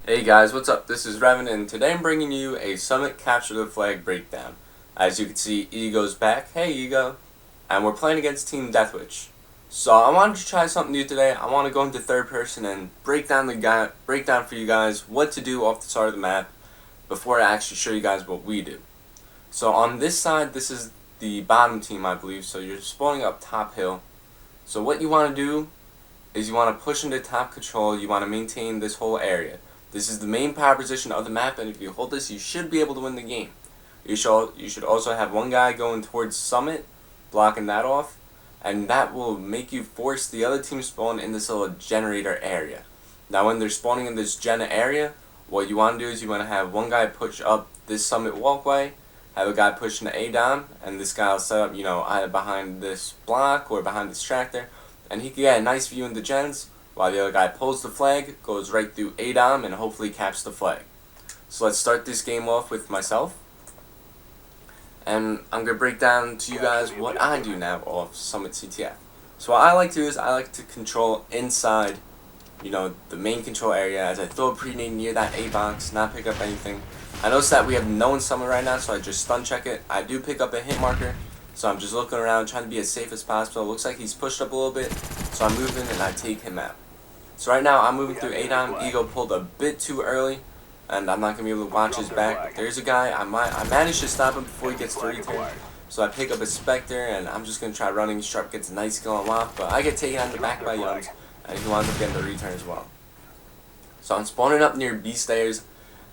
Hey guys, what's up? This is RevaN, and today I'm bringing you a Summit Capture the Flag breakdown. As you can see, Ego's back. Hey Ego. And we're playing against Team DeathWish. So I wanted to try something new today. I want to go into third person and break down for you guys what to do off the start of the map before I actually show you guys what we do. So on this side, this is the bottom team, I believe. So you're spawning up top hill. So what you want to do is you want to push into top control. You want to maintain this whole area. This is the main power position of the map, and if you hold this, you should be able to win the game. You should also have one guy going towards Summit, blocking that off, and that will make you force the other team spawn in this little generator area. Now when they're spawning in this gen area, what you want to do is you want to have one guy push up this Summit walkway, have a guy pushing the A-dom, and this guy will set up, either behind this block or behind this tractor, and he can get a nice view in the gens, while the other guy pulls the flag, goes right through A-dom, and hopefully caps the flag. So let's start this game off with myself. And I'm going to break down to you guys what I do now off Summit CTF. So what I like to do is I like to control inside, the main control area, as I throw a pre-nade near that A box, not pick up anything. I notice that we have no one Summit right now, so I just stun check it. I do pick up a hit marker, so I'm just looking around trying to be as safe as possible. It looks like he's pushed up a little bit, so I'm moving and I take him out. So right now I'm moving through A-dom. Ego pulled a bit too early, and I'm not going to be able to watch his back. There's a guy, I managed to stop him before he gets to return. So I pick up a Spectre, and I'm just going to try running. Sharp gets a nice kill on Wop, but I get taken out the back by Yums, and he winds up getting the return as well. So I'm spawning up near B stairs,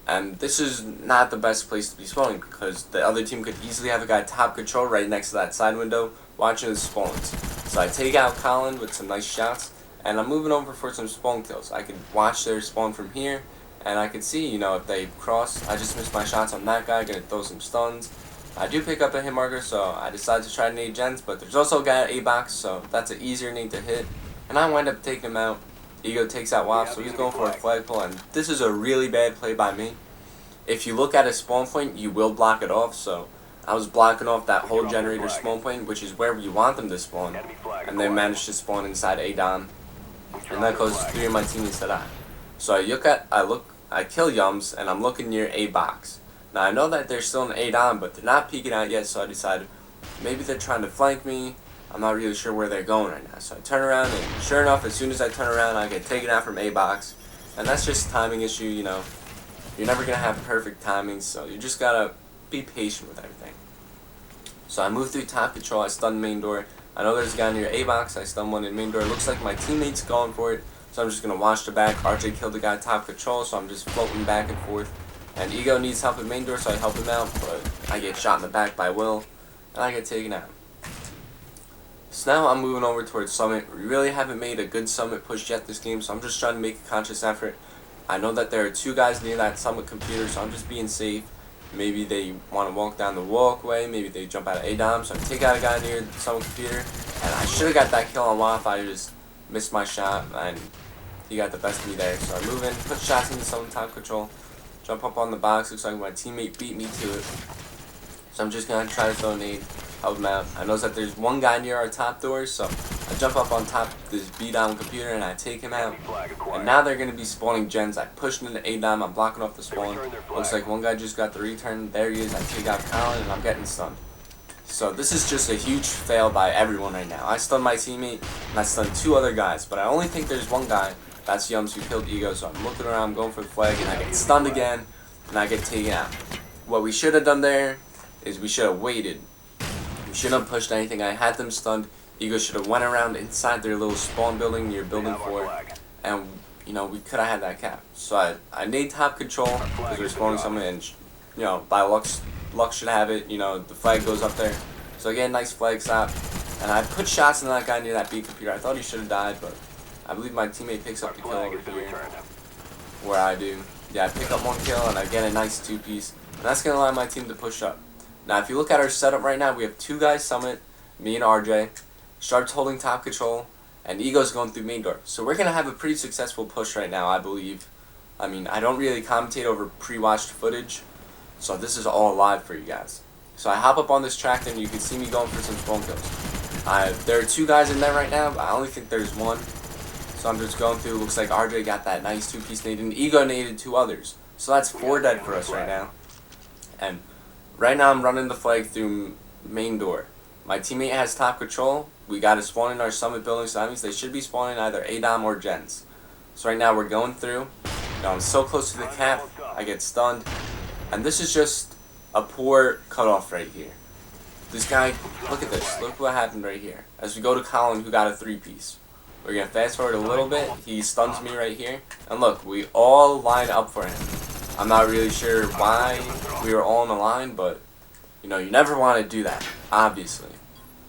and this is not the best place to be spawning, because the other team could easily have a guy top control right next to that side window, watching his spawns. So I take out Colin with some nice shots, and I'm moving over for some spawn kills. I can watch their spawn from here, and I can see, if they cross. I just missed my shots on that guy, gonna throw some stuns. I do pick up a hit marker, so I decided to try to nade gens, but there's also a guy at A-box, so that's an easier nade to hit. And I wind up taking him out. Ego takes out Wop, so he's going for a flagpole, and this is a really bad play by me. If you look at his spawn point, you will block it off, so I was blocking off that whole generator spawn point, which is where you want them to spawn, and they managed to spawn inside A-dom. And that goes 3 of my teammates that I. So I kill Yums, and I'm looking near A box. Now I know that they're still in A-dom, but they're not peeking out yet, so I decided maybe they're trying to flank me. I'm not really sure where they're going right now. So I turn around, and sure enough, as soon as I turn around, I get taken out from A box. And that's just a timing issue, You're never going to have perfect timing, so you just got to be patient with everything. So I move through top control, I stun main door. I know there's a guy near A-box, I stun one in main door. It looks like my teammate's going for it, so I'm just going to watch the back. RJ killed the guy top control, so I'm just floating back and forth. And Ego needs help in main door, so I help him out, but I get shot in the back by Will, and I get taken out. So now I'm moving over towards Summit. We really haven't made a good Summit push yet this game, so I'm just trying to make a conscious effort. I know that there are 2 guys near that Summit computer, so I'm just being safe. Maybe they want to walk down the walkway, maybe they jump out of A-dom, so I take out a guy near the Summit computer, and I should have got that kill on Wop. I just missed my shot, and he got the best of me there. So I move in, put shots into Summit top control, jump up on the box. Looks like my teammate beat me to it, so I'm just going to try to throw a nade, help him out. I notice that there's one guy near our top doors, so I jump up on top of this B-dom computer and I take him out. And now they're going to be spawning gens. I push into A-dom, I'm blocking off the spawn. Looks like one guy just got the return. There he is. I take out Colin and I'm getting stunned. So this is just a huge fail by everyone right now. I stunned my teammate and I stunned 2 other guys, but I only think there's one guy. That's Yums, who killed Ego, so I'm looking around, going for the flag, and I get stunned again and I get taken out. What we should have done there is we should have waited. We shouldn't have pushed anything. I had them stunned. Ego should have went around inside their little spawn building near building 4, and we could have had that cap. So I nade top control because we're spawning someone, and by luck should have it. The flag goes up there, so I get a nice flag stop, and I put shots in that guy near that B computer. I thought he should have died, but I believe my teammate picks up the kill over here, where I do. Yeah, I pick up 1 kill and I get a nice 2-piece, and that's gonna allow my team to push up. Now, if you look at our setup right now, we have 2 guys Summit, me and RJ. Sharp's holding top control, and Ego's going through main door. So we're going to have a pretty successful push right now, I believe. I mean, I don't really commentate over pre-watched footage, so this is all live for you guys. So I hop up on this tractor, and you can see me going for some spawn kills. There are 2 guys in there right now, but I only think there's 1. So I'm just going through. Looks like RJ got that nice 2-piece nade, and Ego naded 2 others. So that's 4 dead for us right now. And right now I'm running the flag through main door. My teammate has top control. We got to spawn in our summit building, so that means they should be spawning either ADOM or gens. So right now we're going through. I'm so close to the cap, I get stunned. And this is just a poor cutoff right here. This guy, look at this. Look what happened right here. As we go to Colin, who got a 3-piece. We're going to fast forward a little bit. He stuns me right here. And look, we all line up for him. I'm not really sure why we were all in a line, but, you know, you never want to do that, obviously.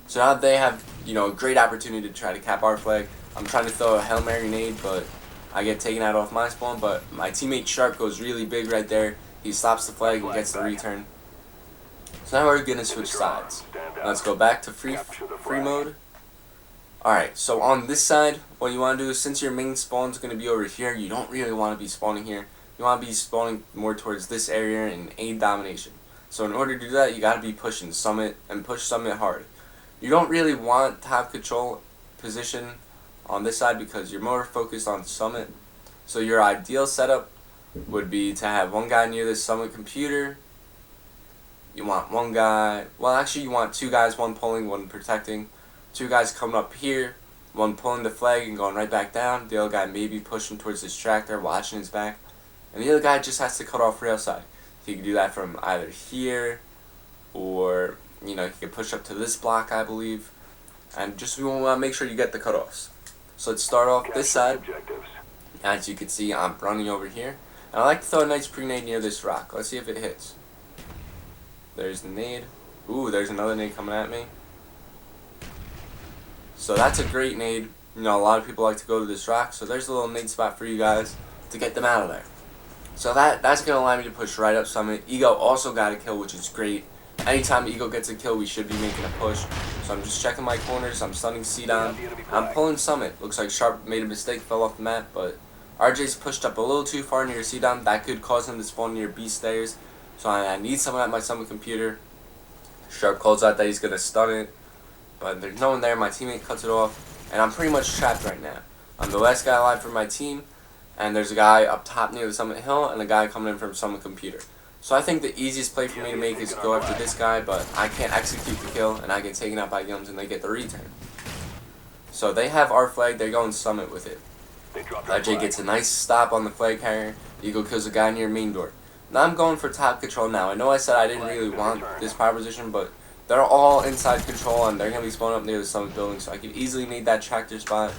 So now they have, you know, a great opportunity to try to cap our flag. I'm trying to throw a Hail Mary nade, but I get taken out off my spawn. But my teammate Sharp goes really big right there. He stops the flag and gets the return. So now we're going to switch sides. Let's go back to free mode. Alright, so on this side, what you want to do is, since your main spawn is going to be over here, you don't really want to be spawning here. You want to be spawning more towards this area in A domination. So in order to do that, you got to be pushing summit and push summit hard. You don't really want top control position on this side because you're more focused on summit. So your ideal setup would be to have one guy near this summit computer. You want one guy, well actually you want 2 guys, one pulling, one protecting. 2 guys coming up here, one pulling the flag and going right back down. The other guy maybe pushing towards this tractor, watching his back. And the other guy just has to cut off rail side. He can do that from either here, or, you know, he can push up to this block, I believe. And just, we want to make sure you get the cutoffs. So let's start off this side. As you can see, I'm running over here. And I like to throw a nice pre-nade near this rock. Let's see if it hits. There's the nade. Ooh, there's another nade coming at me. So that's a great nade. You know, a lot of people like to go to this rock, so there's a little nade spot for you guys to get them out of there. So that's going to allow me to push right up summit. Ego also got a kill, which is great. Anytime Ego gets a kill, we should be making a push. So I'm just checking my corners, I'm stunning C-Dom. I'm pulling summit. Looks like Sharp made a mistake, fell off the map, but RJ's pushed up a little too far near C-Dom. That could cause him to spawn near B stairs. So I need someone at my summit computer. Sharp calls out that he's going to stun it, but there's no one there. My teammate cuts it off, and I'm pretty much trapped right now. I'm the last guy alive for my team, and there's a guy up top near the summit hill and a guy coming in from summit computer. So I think the easiest play for me to make is go after this guy, but I can't execute the kill, and I get taken out by Yums, and they get the return. So they have our flag, they're going summit with it. RJ gets a nice stop on the flag carrier. Eagle kills a guy near main door. Now I'm going for top control now. I know I said I didn't really want this power position, but they're all inside control, and they're going to be spawning up near the summit building, so I could easily need that tractor spot.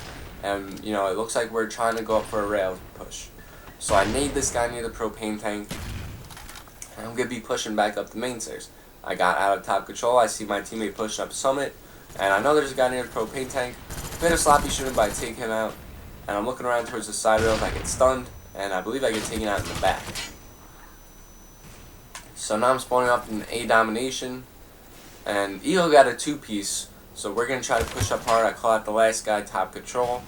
And, you know, it looks like we're trying to go up for a rail push. So I need this guy near the propane tank. And I'm going to be pushing back up the main stairs. I got out of top control. I see my teammate pushing up summit. And I know there's a guy near the propane tank. Bit of sloppy shooting, but I take him out. And I'm looking around towards the side rails. I get stunned. And I believe I get taken out in the back. So now I'm spawning up in A domination. And Ego got a 2-piece. So we're going to try to push up hard. I call out the last guy, top control.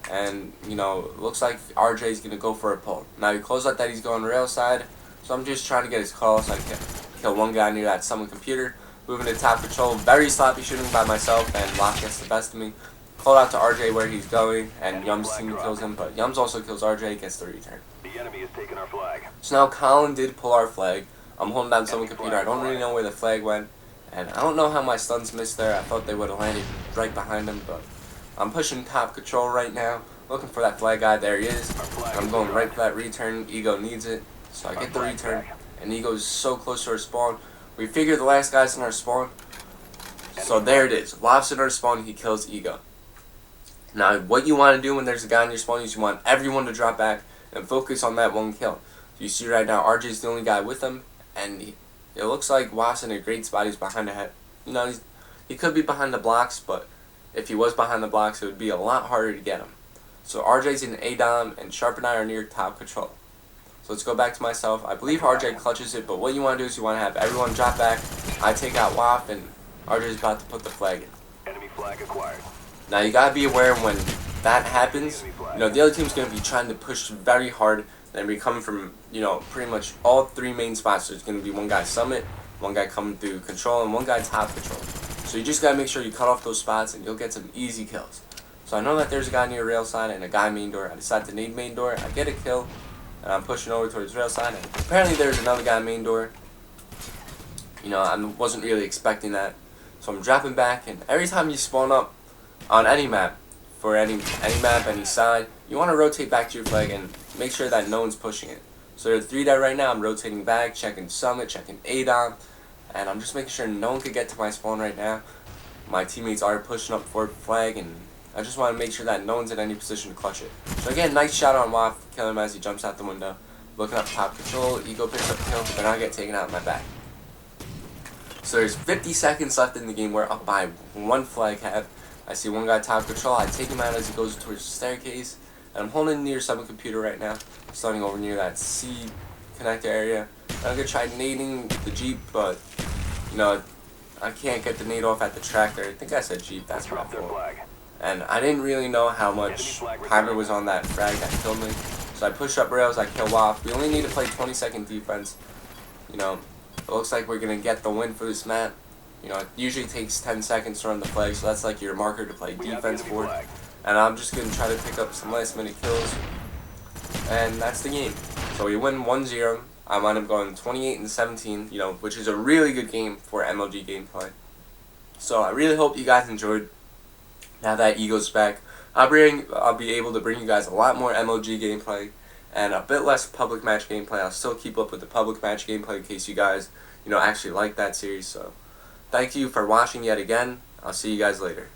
And, you know, it looks like RJ's going to go for a pull. Now he closed out that he's going rail side. So I'm just trying to get his call so I can kill one guy near that summon computer. Moving to top control. Very sloppy shooting by myself, and Lock gets the best of me. Called out to RJ where he's going, and Yums' team kills him. But Yums also kills RJ, gets the return. The enemy is taking our flag. So now Colin did pull our flag. I'm holding down summon computer. I don't really know where the flag went. And I don't know how my stuns missed there. I thought they would have landed right behind him, but I'm pushing top control right now. Looking for that flag guy. There he is. I'm going right for that return. Ego needs it. So I get the return. And Ego is so close to our spawn. We figure the last guy's in our spawn. So there it is. Waf's in our spawn. He kills Ego. Now what you want to do when there's a guy in your spawn is you want everyone to drop back and focus on that one kill. So you see right now RJ's the only guy with him. And it looks like Waf's in a great spot. He's behind the head. You know, he could be behind the blocks, but if he was behind the blocks, it would be a lot harder to get him. So RJ's in A-Dom, and Sharp and I are near top control. So let's go back to myself. I believe RJ clutches it, but what you want to do is you want to have everyone drop back. I take out Waf, and RJ's about to put the flag in. Enemy flag acquired. Now you gotta be aware when that happens. You know, the other team's gonna be trying to push very hard. They're be coming from, you know, pretty much all 3 main spots. There's gonna be one guy summit, one guy coming through control, and one guy top control. So you just gotta make sure you cut off those spots, and you'll get some easy kills. So I know that there's a guy near rail side and a guy main door. I decide to nade main door. I get a kill, and I'm pushing over towards rail side. And apparently there's another guy main door. You know, I wasn't really expecting that. So I'm dropping back, and every time you spawn up on any map, for any map, any side, you want to rotate back to your flag and make sure that no one's pushing it. So there's 3 dead right now. I'm rotating back, checking summit, checking ADOM, and I'm just making sure no one could get to my spawn right now. My teammates are pushing up for flag, and I just want to make sure that no one's in any position to clutch it. So again, nice shot on Waff, kill him as he jumps out the window. Looking up top control, Ego picks up the kill, but then I get taken out in my back. So there's 50 seconds left in the game. We're up by 1 flag head. I see one guy top control. I take him out as he goes towards the staircase. And I'm holding near summit computer right now. Starting over near that C connector area. I'm going to try nading the Jeep, but, you know, I can't get the nade off at the tractor. I think I said Jeep. That's my fault. And I didn't really know how much timer was on that frag that killed me. So I push up rails. I kill Waff. We only need to play 20-second defense. You know, it looks like we're going to get the win for this map. You know, it usually takes 10 seconds to run the flag, so that's like your marker to play defense for. And I'm just going to try to pick up some last minute kills. And that's the game. So we win 1-0. I wind up going 28-17, you know, which is a really good game for MLG gameplay. So I really hope you guys enjoyed. Now that Ego's back, I'll be able to bring you guys a lot more MLG gameplay and a bit less public match gameplay. I'll still keep up with the public match gameplay in case you guys, you know, actually like that series. So thank you for watching yet again. I'll see you guys later.